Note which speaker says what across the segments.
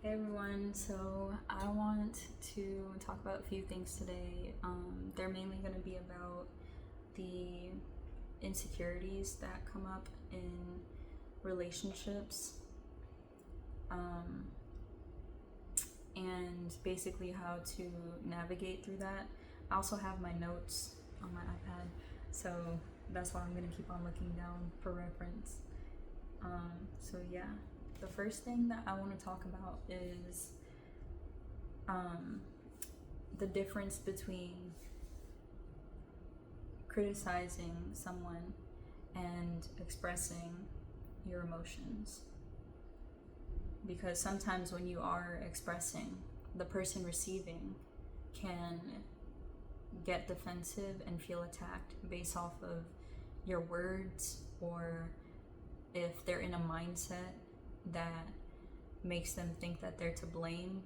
Speaker 1: Hey everyone, so I want to talk about a few things today. They're mainly going to be about the insecurities that come up in relationships, um, and basically how to navigate through that. I also have my notes on my iPad, so that's why I'm going to keep on looking down for reference. So yeah, the first thing that I want to talk about is um, the difference between criticizing someone and expressing your emotions. Because sometimes when you are expressing, the person receiving can get defensive and feel attacked based off of your words, or if they're in a mindset that makes them think that they're to blame,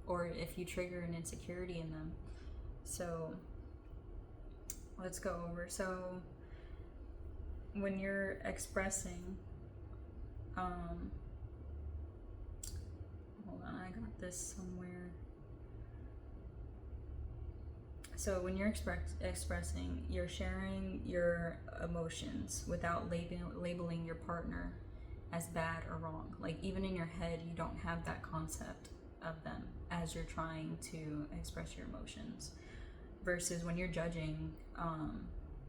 Speaker 1: or if you trigger an insecurity in them. So let's go over. So when you're expressing, hold on, I got this somewhere. So when you're expressing, you're sharing your emotions without labeling your partner as bad or wrong. Like, even in your head, you don't have that concept of them as you're trying to express your emotions. Versus when you're judging,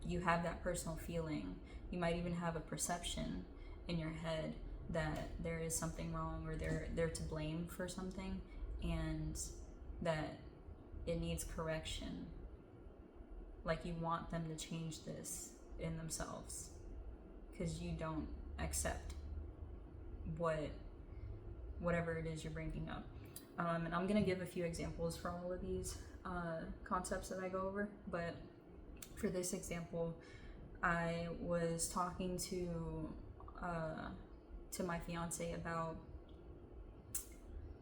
Speaker 1: you have that personal feeling. You might even have a perception in your head that there is something wrong, or they're to blame for something, and that it needs correction. Like, you want them to change this in themselves because you don't accept whatever it is you're bringing up. And I'm gonna give a few examples for all of these concepts that I go over, but for this example, I was talking to my fiance about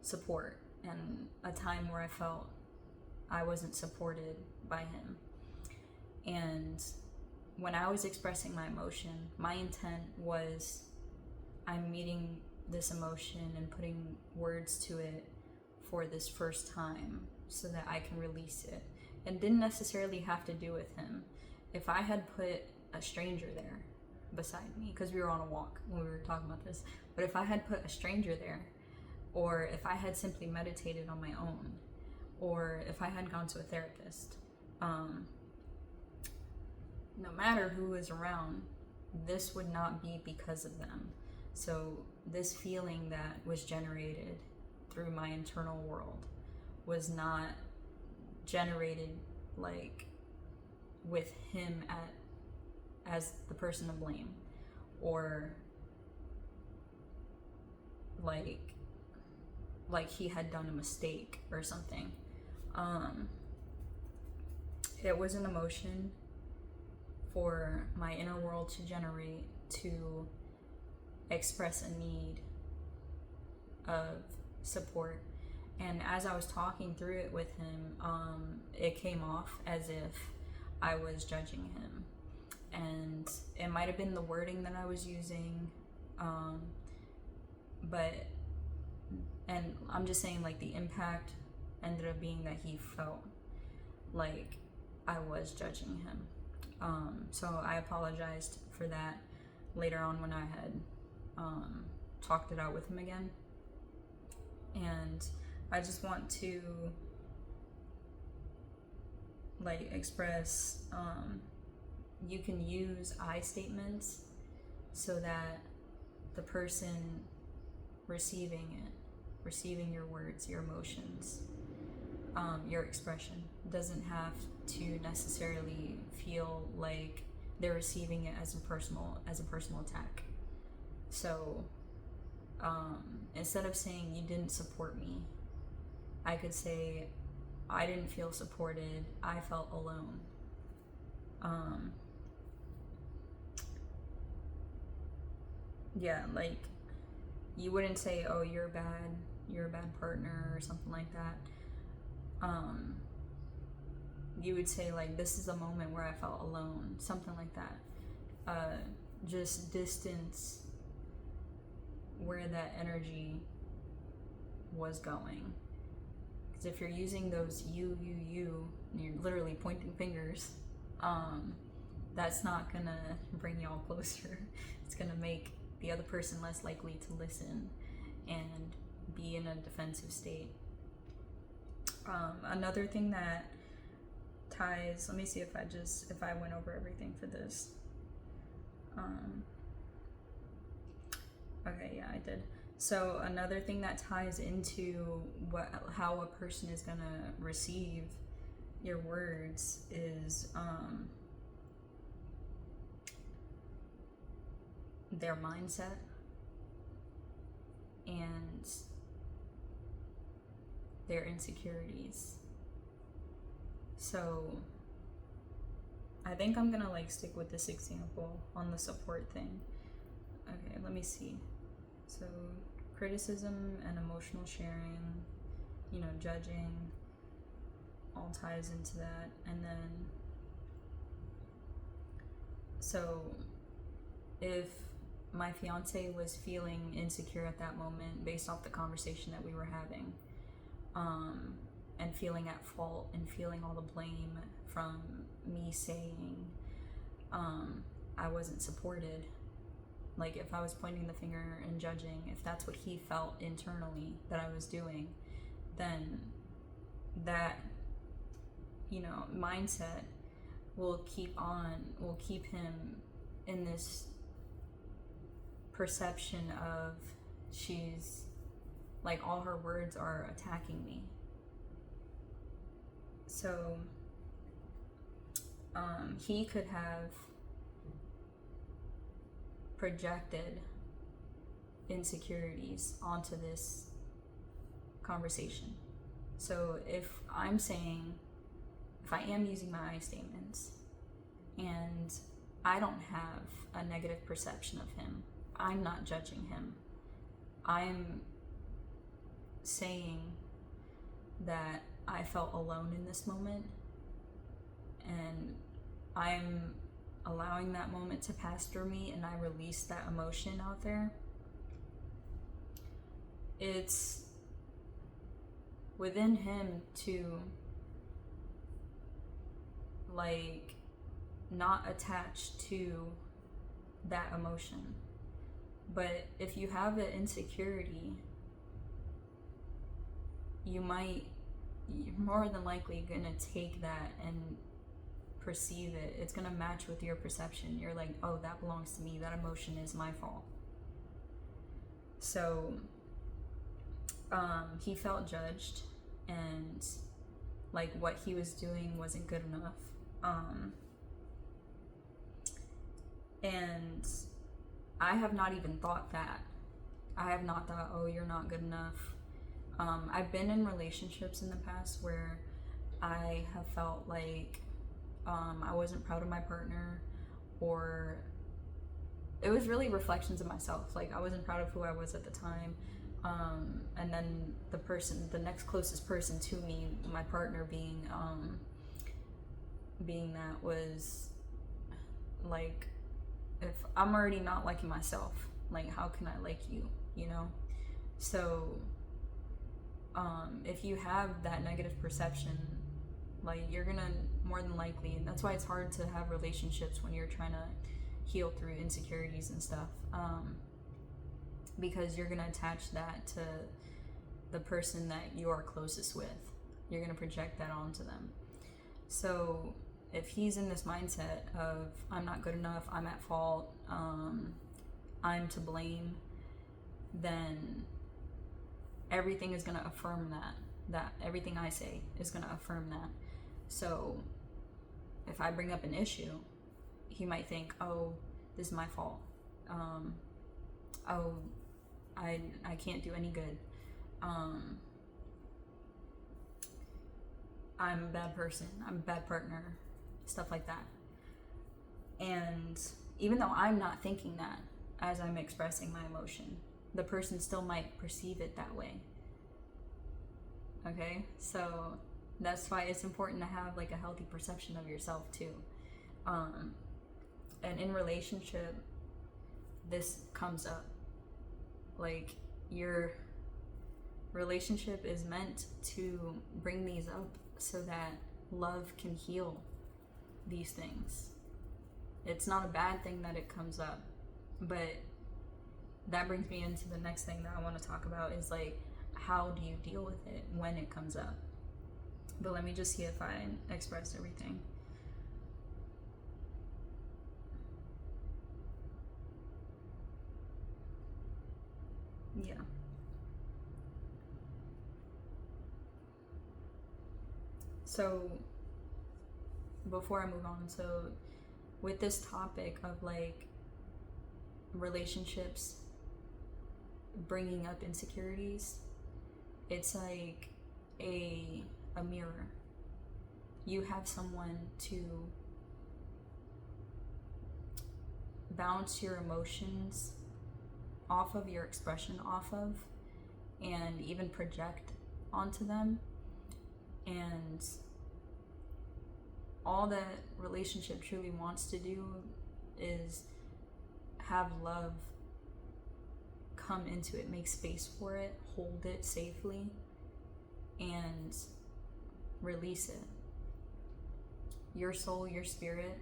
Speaker 1: support and a time where I felt I wasn't supported by him. And when I was expressing my emotion, my intent was, I'm meeting this emotion and putting words to it for this first time so that I can release it. And didn't necessarily have to do with him. If I had put a stranger there beside me, because we were on a walk when we were talking about this, but if I had put a stranger there, or if I had simply meditated on my own, or if I had gone to a therapist, no matter who is around, this would not be because of them. So this feeling that was generated through my internal world was not generated like with him as the person to blame, or like he had done a mistake or something. It was an emotion for my inner world to generate, to express a need of support. And as I was talking through it with him, it came off as if I was judging him. And it might have been the wording that I was using, and I'm just saying, like, the impact ended up being that he felt like I was judging him. So I apologized for that later on when I had talked it out with him again. And I just want to express, you can use I statements so that the person receiving your words, your emotions, your expression, doesn't have to necessarily feel like they're receiving it as a personal attack. So instead of saying you didn't support me, I could say I didn't feel supported, I felt alone. Yeah, like, you wouldn't say, oh, you're a bad partner or something like that. You would say, like, this is a moment where I felt alone, something like that. Just distance where that energy was going. Because if you're using those you, and you're literally pointing fingers, that's not gonna bring y'all closer. It's gonna make the other person less likely to listen and be in a defensive state. Another thing that ties, let me see if I went over everything for this. Okay, yeah, I did. So another thing that ties into how a person is gonna receive your words is their mindset and their insecurities. So I think I'm gonna stick with this example on the support thing. Okay, let me see. So criticism and emotional sharing, judging, all ties into that. And then, so if my fiance was feeling insecure at that moment based off the conversation that we were having, and feeling at fault and feeling all the blame from me saying I wasn't supported, if I was pointing the finger and judging, if that's what he felt internally that I was doing, then that mindset will keep him in this perception of she's all her words are attacking me. So he could have projected insecurities onto this conversation. So if I am using my I statements and I don't have a negative perception of him, I'm not judging him, I'm saying that I felt alone in this moment and I'm allowing that moment to pass through me and I release that emotion out there. It's within him to not attach to that emotion. But if you have an insecurity, you're more than likely gonna take that and perceive it. It's gonna match with your perception. You're like, oh, that belongs to me, that emotion is my fault. So he felt judged and what he was doing wasn't good enough. And I have not even thought that. I have not thought, oh, you're not good enough. I've been in relationships in the past where I have felt I wasn't proud of my partner, or it was really reflections of myself. I wasn't proud of who I was at the time. And then the next closest person to me, my partner being that was if I'm already not liking myself, how can I like you, So if you have that negative perception, you're gonna more than likely, and that's why it's hard to have relationships when you're trying to heal through insecurities and stuff, because you're gonna attach that to the person that you are closest with. You're gonna project that onto them. So if he's in this mindset of I'm not good enough, I'm at fault, I'm to blame, then everything is going to affirm that everything I say is going to affirm that. So if I bring up an issue, he might think, oh, this is my fault. Oh, I can't do any good. I'm a bad person, I'm a bad partner, stuff like that. And even though I'm not thinking that as I'm expressing my emotion, the person still might perceive it that way. Okay, so that's why it's important to have a healthy perception of yourself too. And in relationship, this comes up. Relationship is meant to bring these up so that love can heal these things. It's not a bad thing that it comes up, but that brings me into the next thing that I want to talk about is like, how do you deal with it when it comes up? But let me just see if I expressed everything. Yeah. So before I move on, so with this topic of like relationships bringing up insecurities, it's like a mirror. You have someone to bounce your emotions off of, your expression off of, and even project onto them. And all that relationship truly wants to do is have love come into it, make space for it, hold it safely, and release it. Your soul, your spirit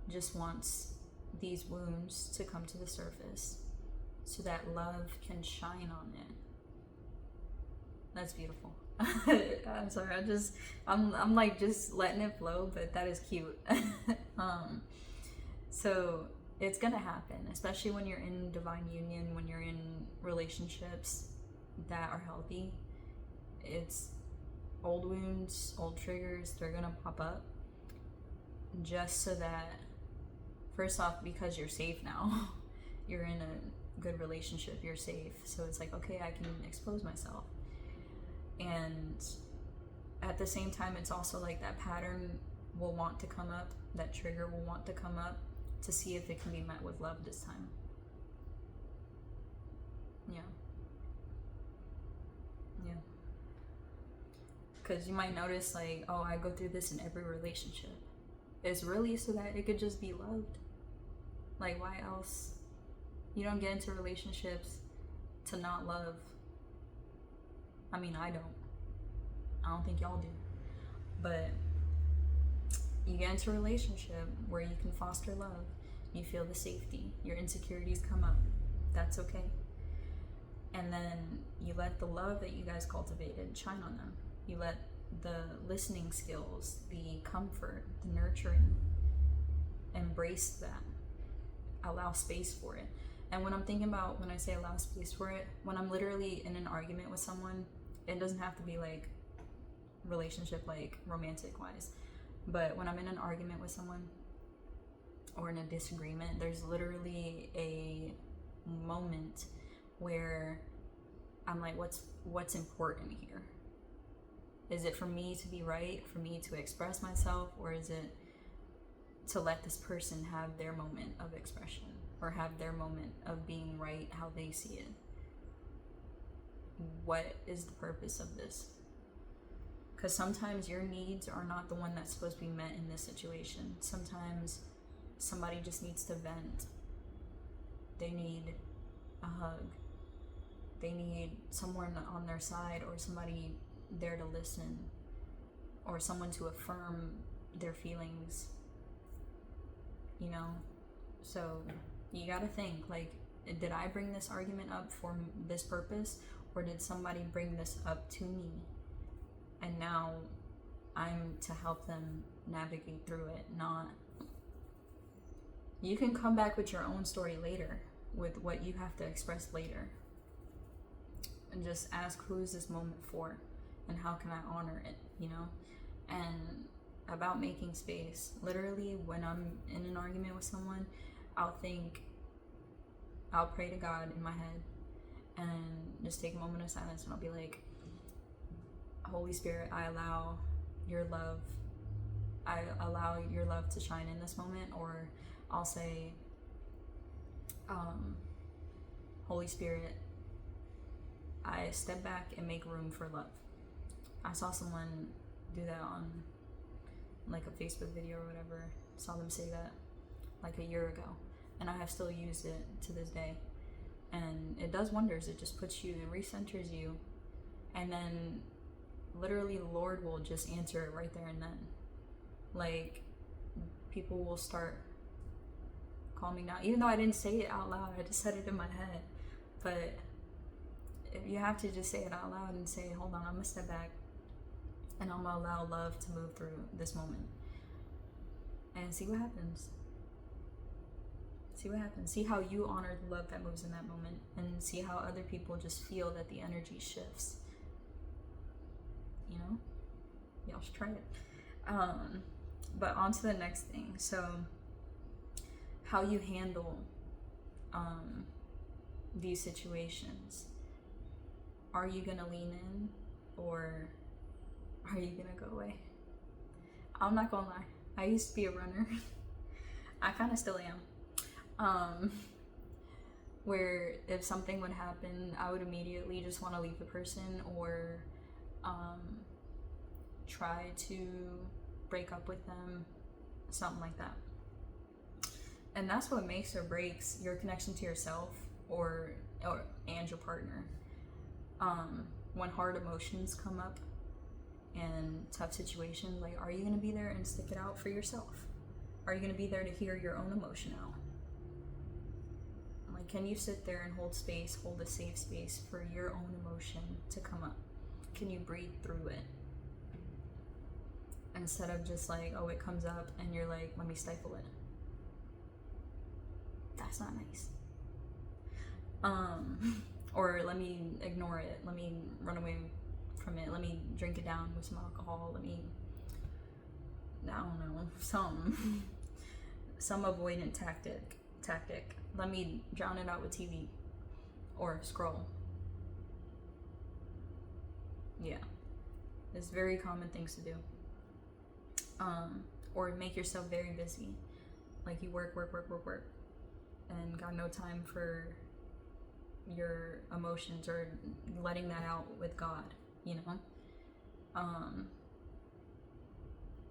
Speaker 1: just wants these wounds to come to the surface so that love can shine on it. That's beautiful. I'm sorry, I'm like just letting it flow, but that is cute. So it's gonna happen, especially when you're in divine union, when you're in relationships that are healthy. It's old wounds, old triggers, they're gonna pop up just so that, first off, because you're safe now, you're in a good relationship, you're safe. So it's like, okay, I can expose myself. And at the same time, it's also like that pattern will want to come up, that trigger will want to come up to see if it can be met with love this time. Yeah. Yeah. Because you might notice like, oh, I go through this in every relationship. It's really so that it could just be loved. Like, why else? You don't get into relationships to not love. I mean, I don't think y'all do. But you get into a relationship where you can foster love. You feel the safety. Your insecurities come up. That's okay. And then you let the love that you guys cultivated shine on them. You let the listening skills, the comfort, the nurturing, embrace that. Allow space for it. And when I'm thinking about, when I say allow space for it, when I'm literally in an argument with someone, it doesn't have to be like relationship, like romantic wise, but when I'm in an argument with someone or in a disagreement, there's literally a moment where I'm like, what's important here? Is it for me to be right, for me to express myself, or is it to let this person have their moment of expression or have their moment of being right how they see it? What is the purpose of this? Because sometimes your needs are not the one that's supposed to be met in this situation. Sometimes somebody just needs to vent. They need a hug. They need someone on their side, or somebody there to listen, or someone to affirm their feelings, you know? So you gotta think, like, did I bring this argument up for this purpose, or did somebody bring this up to me and now I'm to help them navigate through it? Not, you can come back with your own story later, with what you have to express later, and just ask, who is this moment for and how can I honor it, you know? And about making space, literally when I'm in an argument with someone, I'll pray to God in my head and just take a moment of silence, and I'll be like, Holy Spirit, I allow your love to shine in this moment. Or I'll say, Holy Spirit, I step back and make room for love. I saw someone do that on like a Facebook video or whatever. Saw them say that like a year ago, and I have still used it to this day, and it does wonders. It just puts you, it recenters you, And then literally the Lord will just answer it right there and then. Like, people will start calming down. Even though I didn't say it out loud, I just said it in my head. But if you have to just say it out loud and say, hold on, I'm gonna step back and I'm gonna allow love to move through this moment. And see what happens. See what happens. See how you honor the love that moves in that moment, and see how other people just feel that the energy shifts. You know? Y'all should try it. But on to the next thing. So, how you handle these situations. Are you gonna lean in, or are you gonna go away? I'm not gonna lie. I used to be a runner. I kind of still am. Where if something would happen, I would immediately just want to leave the person, or try to break up with them, something like that. And that's what makes or breaks your connection to yourself and your partner. When hard emotions come up and tough situations, like, are you going to be there and stick it out for yourself? Are you going to be there to hear your own emotion out? Like, can you sit there and hold a safe space for your own emotion to come up? Can you breathe through it? Instead of just like, oh, it comes up and you're like, let me stifle it. That's not nice. Or let me ignore it. Let me run away from it. Let me drink it down with some alcohol. Let me, I don't know, some avoidant tactic. Let me drown it out with TV or scroll. Yeah, it's very common things to do. Or make yourself very busy. Like, you work, and got no time for your emotions or letting that out with God, you know?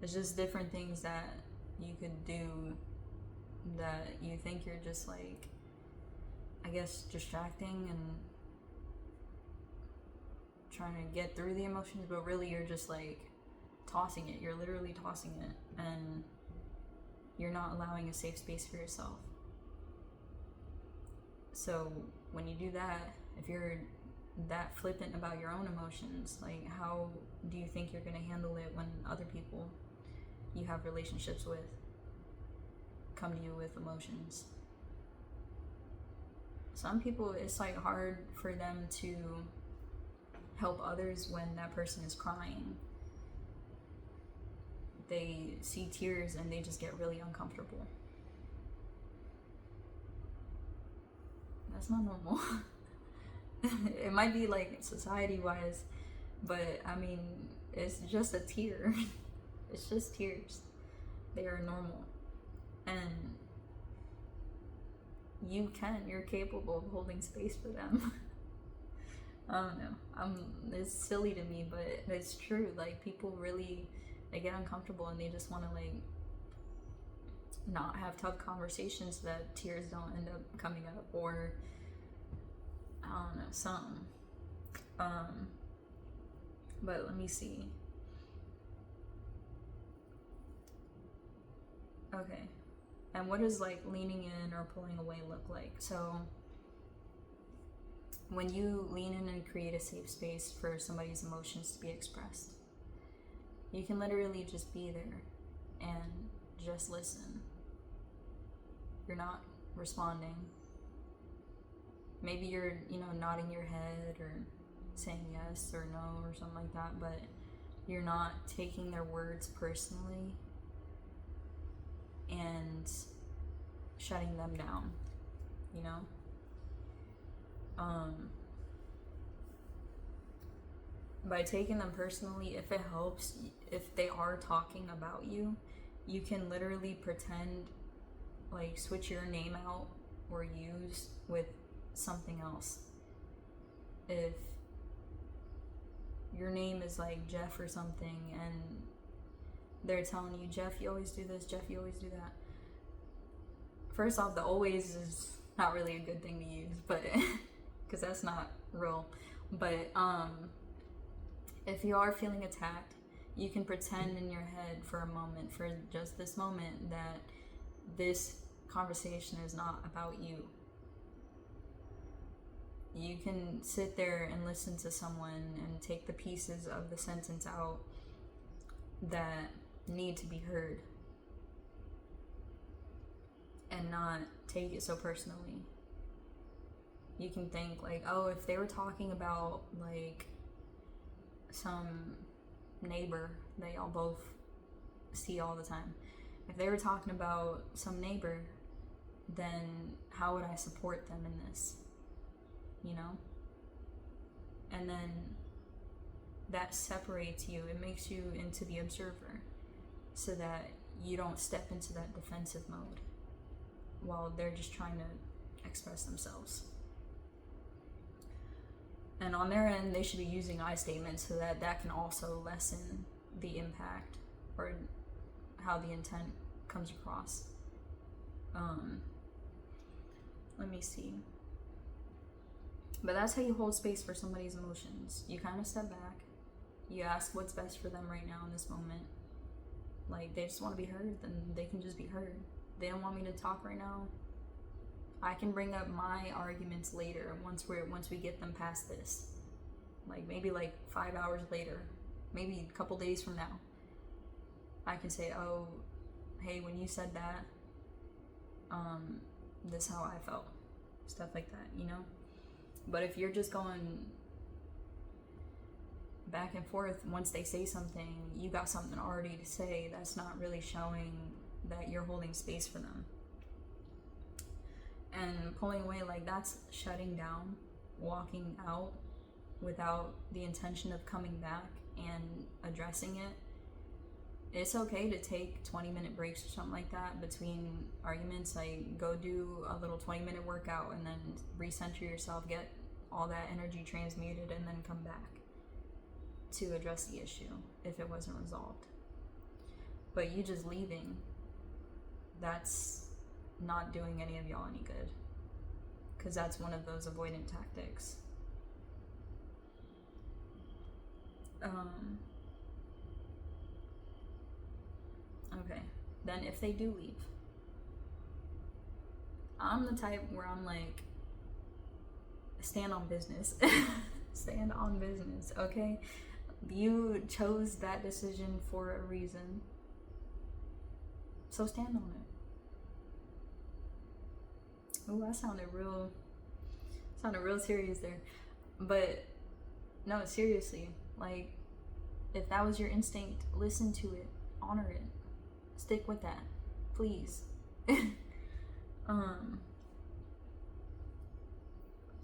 Speaker 1: It's just different things that you could do that you think you're just like, I guess, distracting and trying to get through the emotions, but really you're just like tossing it. You're literally tossing it, and you're not allowing a safe space for yourself. So when you do that, if you're that flippant about your own emotions, like, how do you think you're going to handle it when other people you have relationships with come to you with emotions? Some people, it's like hard for them to help others when that person is crying. They see tears and they just get really uncomfortable. That's not normal. It might be like society-wise, but I mean, it's just a tear. It's just tears. They are normal. And you're capable of holding space for them. I don't know. It's silly to me, but it's true. Like, people really, they get uncomfortable and they just want to like not have tough conversations so that tears don't end up coming up, or I don't know, something. But let me see. Okay. And what does like leaning in or pulling away look like? So when you lean in and create a safe space for somebody's emotions to be expressed, you can literally just be there and just listen. You're not responding. Maybe you're, nodding your head or saying yes or no or something like that, but you're not taking their words personally and shutting them down, by taking them personally, if it helps, if they are talking about you, you can literally pretend, like, switch your name out or use with something else. If your name is like Jeff or something and they're telling you, Jeff, you always do this, Jeff, you always do that. First off, the always is not really a good thing to use, but because that's not real. But If you are feeling attacked, you can pretend in your head for a moment, for just this moment, that this conversation is not about you. You can sit there and listen to someone and take the pieces of the sentence out that need to be heard and not take it so personally. You can think like, oh, if they were talking about like some neighbor that y'all both see all the time, if they were talking about some neighbor, then how would I support them in this? You know? And then that separates you. It makes you into the observer so that you don't step into that defensive mode while they're just trying to express themselves. And on their end, they should be using I statements so that that can also lessen the impact or how the intent comes across. Let me see. But that's how you hold space for somebody's emotions. You kind of step back. You ask what's best for them right now in this moment. Like, they just want to be heard, then they can just be heard. They don't want me to talk right now. I can bring up my arguments later once we get them past this. Like maybe like 5 hours later, maybe a couple days from now. I can say, oh, hey, when you said that, this is how I felt. Stuff like that, you know? But if you're just going back and forth, once they say something, you got something already to say, that's not really showing that you're holding space for them. And pulling away, like, that's shutting down, walking out without the intention of coming back and addressing it. It's okay to take 20-minute breaks or something like that between arguments. Like, go do a little 20-minute workout and then recenter yourself, get all that energy transmuted, and then come back to address the issue if it wasn't resolved. But you just leaving, that's not doing any of y'all any good, because that's one of those avoidant tactics. Okay, then if they do leave, I'm the type where I'm like, stand on business. Stand on business, okay? You chose that decision for a reason, so stand on it. Ooh, that sounded real serious there. But no, seriously, like, if that was your instinct, listen to it, honor it, stick with that, please.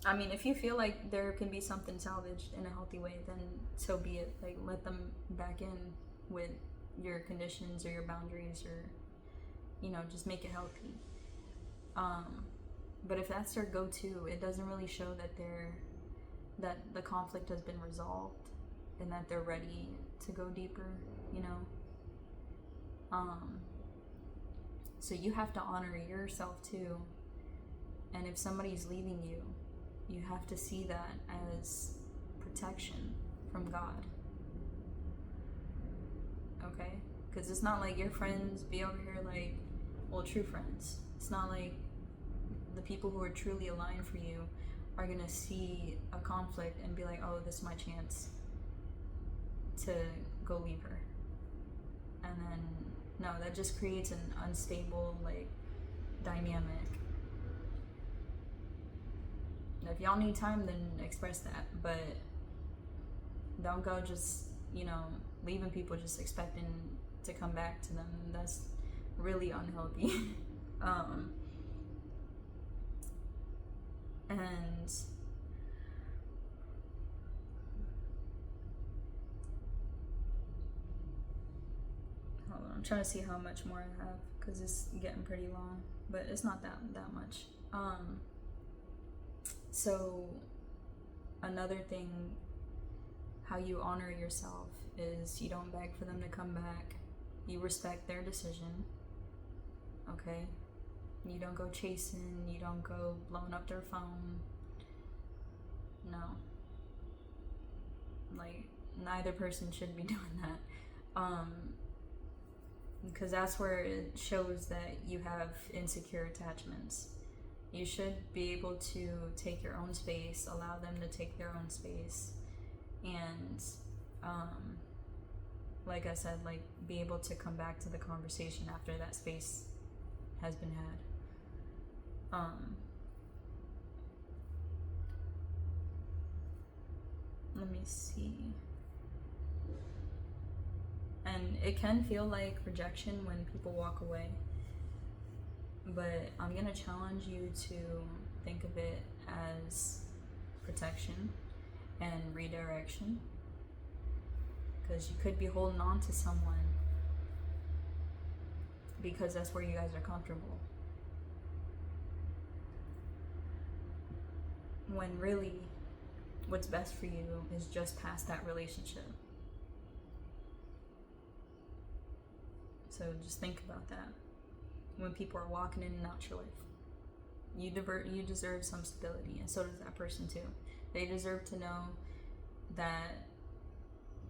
Speaker 1: I mean, if you feel like there can be something salvaged in a healthy way, then so be it. Like, let them back in with your conditions or your boundaries, or, you know, just make it healthy. But if that's their go-to, it doesn't really show that the conflict has been resolved and that they're ready to go deeper, you know? So you have to honor yourself too. And if somebody's leaving you, you have to see that as protection from God. Okay? Because it's not like your friends be over here like, well, true friends. It's not like the people who are truly aligned for you are going to see a conflict and be like, oh, this is my chance to go leave her. And then, no, that just creates an unstable, like, dynamic. If y'all need time, then express that, but don't go just, you know, leaving people just expecting to come back to them. That's really unhealthy. And hold on, I'm trying to see how much more I have, because it's getting pretty long, but it's not that much. So another thing, how you honor yourself, is you don't beg for them to come back. You respect their decision, okay? You don't go chasing, you don't go blowing up their phone. No. Like, neither person should be doing that. Because that's where it shows that you have insecure attachments. You should be able to take your own space, allow them to take their own space, and like I said, like, be able to come back to the conversation after that space has been had. Let me see. And it can feel like rejection when people walk away, but I'm gonna challenge you to think of it as protection and redirection, because you could be holding on to someone because that's where you guys are comfortable, when really what's best for you is just past that relationship. So just think about that when people are walking in and out your life. You deserve some stability, and so does that person too. They deserve to know that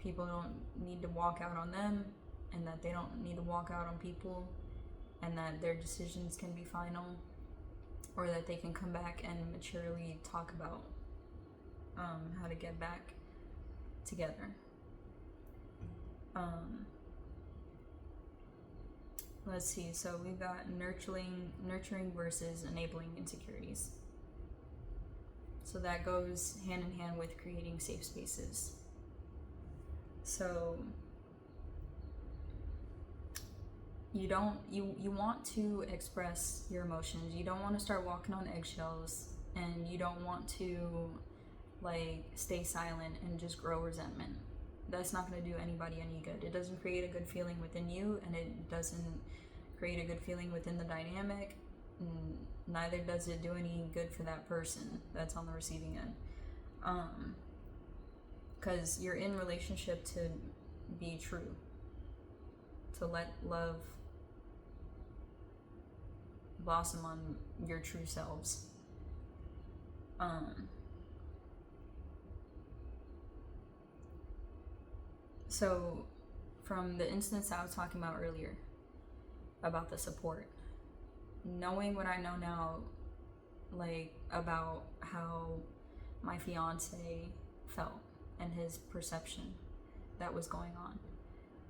Speaker 1: people don't need to walk out on them, and that they don't need to walk out on people, and that their decisions can be final, or that they can come back and maturely talk about how to get back together. Let's see, so we've got nurturing versus enabling insecurities. So that goes hand in hand with creating safe spaces. So you want to express your emotions. You don't want to start walking on eggshells, and you don't want to like stay silent and just grow resentment. That's not going to do anybody any good. It doesn't create a good feeling within you, and it doesn't create a good feeling within the dynamic. Neither does it do any good for that person that's on the receiving end. Because you're in relationship to be true, to let love blossom on your true selves. So from the instance I was talking about earlier about the support, knowing what I know now, like about how my fiance felt and his perception that was going on,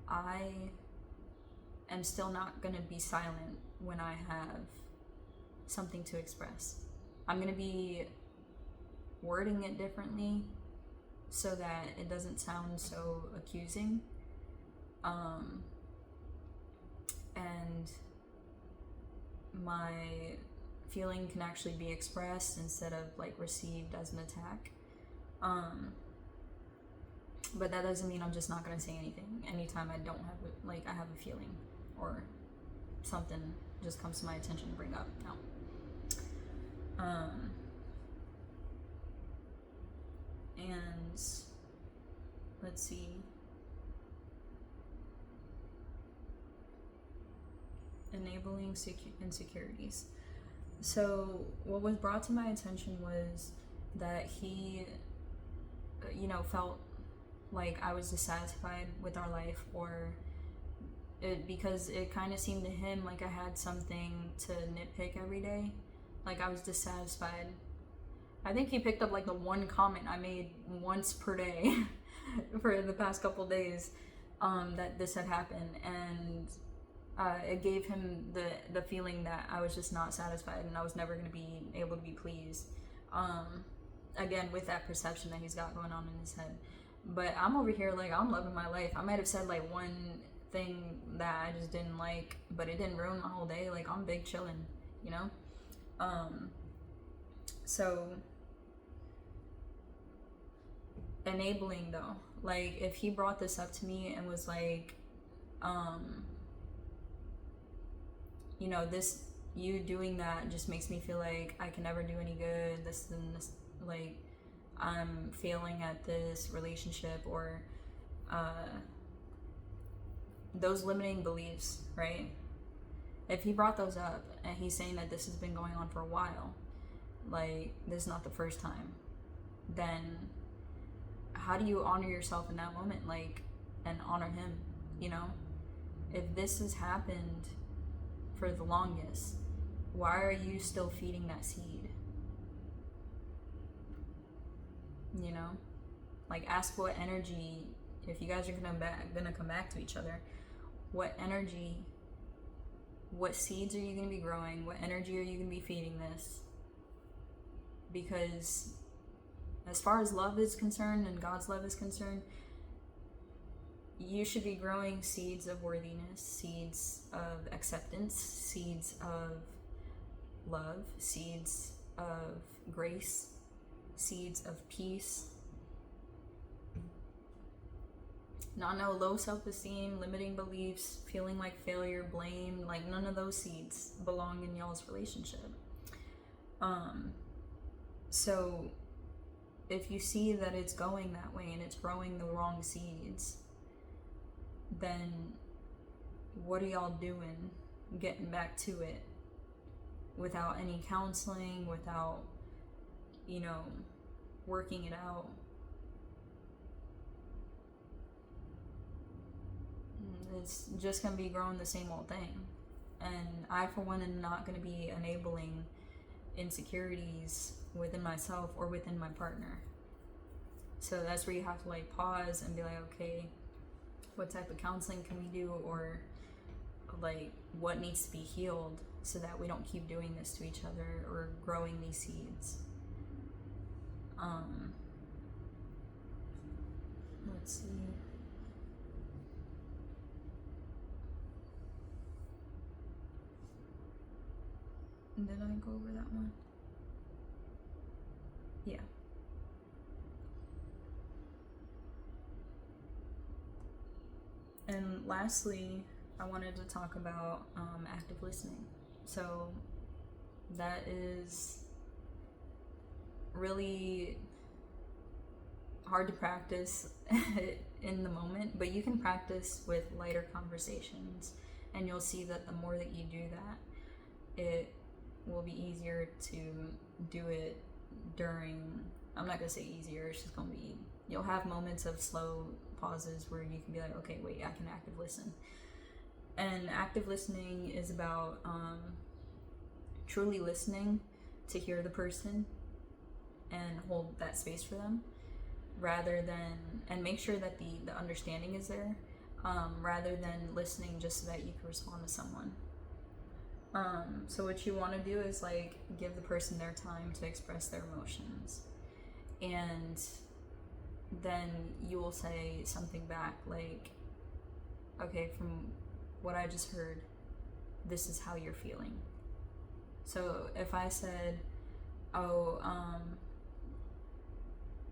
Speaker 1: I am still not gonna be silent when I have something to express. I'm gonna be wording it differently so that it doesn't sound so accusing, and my feeling can actually be expressed instead of like received as an attack. But that doesn't mean I'm just not gonna say anything anytime I don't have I have a feeling or something just comes to my attention to bring up. No. And let's see. Enabling insecurities. So what was brought to my attention was that he, felt like I was dissatisfied with our life, or because it kind of seemed to him like I had something to nitpick every day. Like I was dissatisfied. I think he picked up like the one comment I made once per day for the past couple days, that this had happened, and it gave him the feeling that I was just not satisfied and I was never going to be able to be pleased. Again, with that perception that he's got going on in his head. But I'm over here like I'm loving my life. I might have said like one thing that I just didn't like, but it didn't ruin my whole day. Like I'm big chilling, you know? So enabling though, like if he brought this up to me and was like, this, you doing that just makes me feel like I can never do any good, this and this, like I'm failing at this relationship, or those limiting beliefs, right? If he brought those up and he's saying that this has been going on for a while, like this is not the first time, then how do you honor yourself in that moment, like, and honor him, you know? If this has happened for the longest, why are you still feeding that seed? You know? Like, ask what energy, if you guys are gonna come back to each other, what energy, what seeds are you gonna be growing? What energy are you gonna be feeding this? Because as far as love is concerned and God's love is concerned, you should be growing seeds of worthiness, seeds of acceptance, seeds of love, seeds of grace, seeds of peace. Not no low self-esteem, limiting beliefs, feeling like failure, blame, like none of those seeds belong in y'all's relationship. So if you see that it's going that way and it's growing the wrong seeds, then what are y'all doing getting back to it without any counseling, without, you know, working it out? It's just going to be growing the same old thing. And I, for one, am not going to be enabling insecurities within myself or within my partner. So that's where you have to like pause and be like, okay, what type of counseling can we do, or like what needs to be healed so that we don't keep doing this to each other or growing these seeds. Let's see. Did I go over that one? Yeah. And lastly, I wanted to talk about active listening. So that is really hard to practice in the moment, but you can practice with lighter conversations, and you'll see that the more that you do that, it will be easier to do it during, I'm not gonna say easier, it's just gonna be, you'll have moments of slow pauses where you can be like, okay, wait, I can active listen. And active listening is about truly listening to hear the person and hold that space for them, rather than, and make sure that the understanding is there, rather than listening just so that you can respond to someone. So what you want to do is like give the person their time to express their emotions, and then you will say something back like, okay, from what I just heard, this is how you're feeling. So if I said, oh,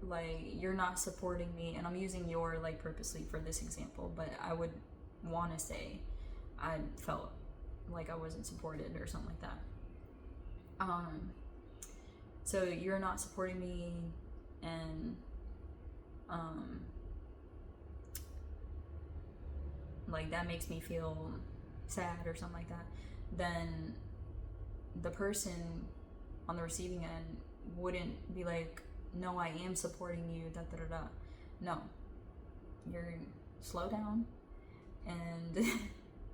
Speaker 1: like, you're not supporting me, and I'm using your like purposely for this example, but I would want to say I felt like I wasn't supported or something like that. So you're not supporting me, and like that makes me feel sad or something like that, then the person on the receiving end wouldn't be like, no, I am supporting you, da da da da. No, you're slow down and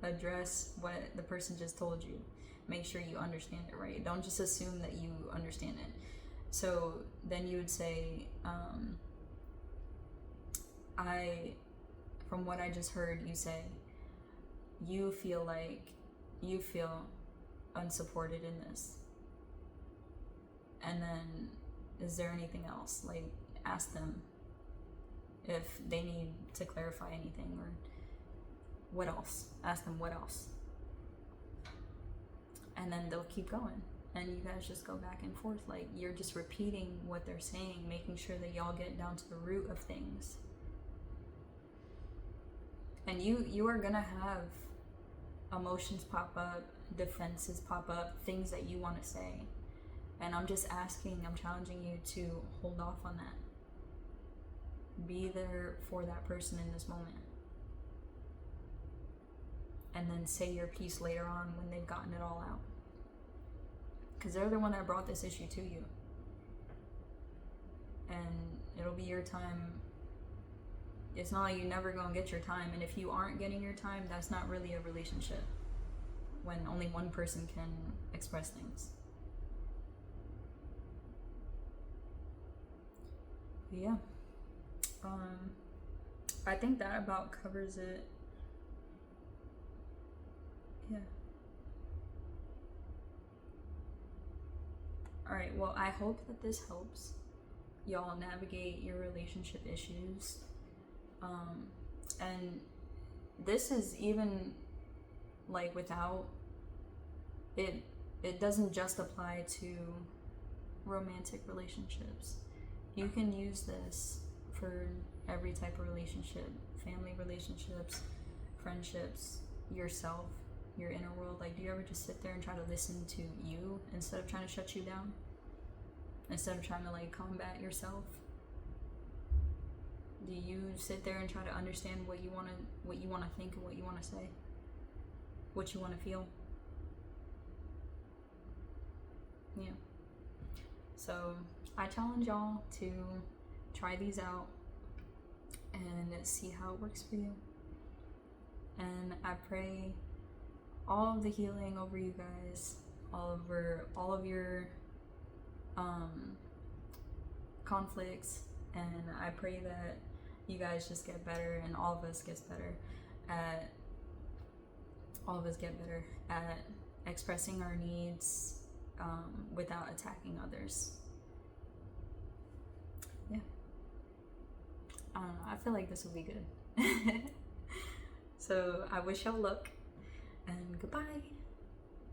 Speaker 1: address what the person just told you. Make sure you understand it right. Don't just assume that you understand it. So then you would say, from what I just heard you say, you feel unsupported in this. And then, is there anything else? Like, ask them if they need to clarify anything, or what else. Ask them what else. And then they'll keep going. And you guys just go back and forth. Like, you're just repeating what they're saying, making sure that y'all get down to the root of things. And you are gonna have emotions pop up, defenses pop up, things that you want to say. And I'm just asking, I'm challenging you to hold off on that. Be there for that person in this moment. And then say your piece later on when they've gotten it all out. Because they're the one that brought this issue to you. And it'll be your time It's not like you never gonna get your time, and if you aren't getting your time, that's not really a relationship when only one person can express things. But yeah, I think that about covers it. Yeah. All right, well, I hope that this helps y'all navigate your relationship issues. And this is even like without it, it doesn't just apply to romantic relationships. You can use this for every type of relationship, family relationships, friendships, yourself, your inner world. Like, do you ever just sit there and try to listen to you instead of trying to shut you down? Instead of trying to like combat yourself? Do you sit there and try to understand what you want to think and what you want to say? What you want to feel? Yeah. So I challenge y'all to try these out and see how it works for you. And I pray all of the healing over you guys, all of your conflicts, and I pray that you guys just get better, and all of us get better at expressing our needs without attacking others. Yeah. I don't know, I feel like this will be good. So I wish y'all luck, and goodbye.